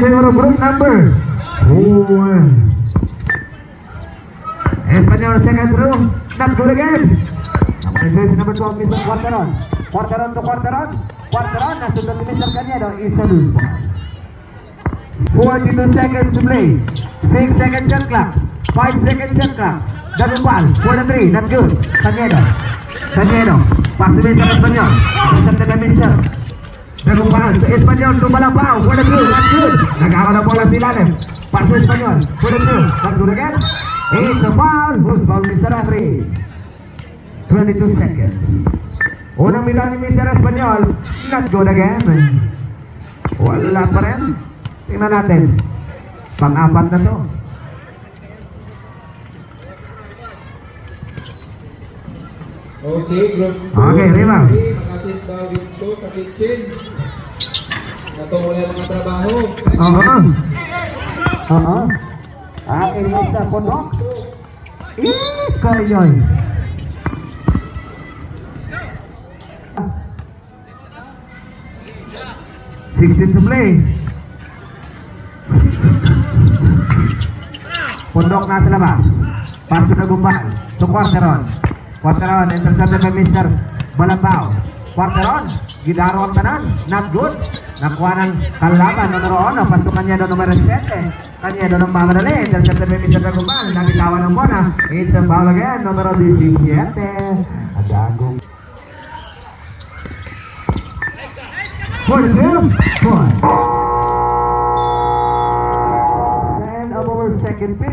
Group number 4. Espanyol second room, not good again. Number 12, Mr. Quarteron. Quarteron to Quarteron. Quarteron, nasunod ni Mr. Canedo, isa loose ball. 42 seconds to play. 6 seconds shot clock. 5 seconds shot clock. Double ball, 4 and 3, not good. Canedo. Canedo, pass to Mr. Espanyol. Intercepted by Mr. Double ball, Espanyol, lumalapaw, 4 and 2, not good. Nagkakaroon ng bola si Lanem. Pass to Espanyol, 4 and 2, not good again. It's a foul. Who's foul, Mr. Referee? 22 seconds. Unang bilang ni Mr. Espanyol. Not good again. Wala pa rin. Tingnan natin. Pang-apat na to. Okay, group 2. Okay, Rima. Makasis daw dito sa kitchen. Natungol yung mga trabaho. Oo. Aking Mr. Ponok. Kayoy. To play. Pondok na sa labas. Pasok na gumbal. To Quarteron. Quarteron, intercepted by Mr. Balambao. Quarteron, gidaro ang tanan. Not good. Nakuha ng kalaban. Numero 1. Pasukan niya doon numero 7. Kanya doon ang mamadali. Intercepted by Mr. Gumbal. Nagitawan ng bola. It's a foul again. Numero 17. Agagong. For the film, and of our second period.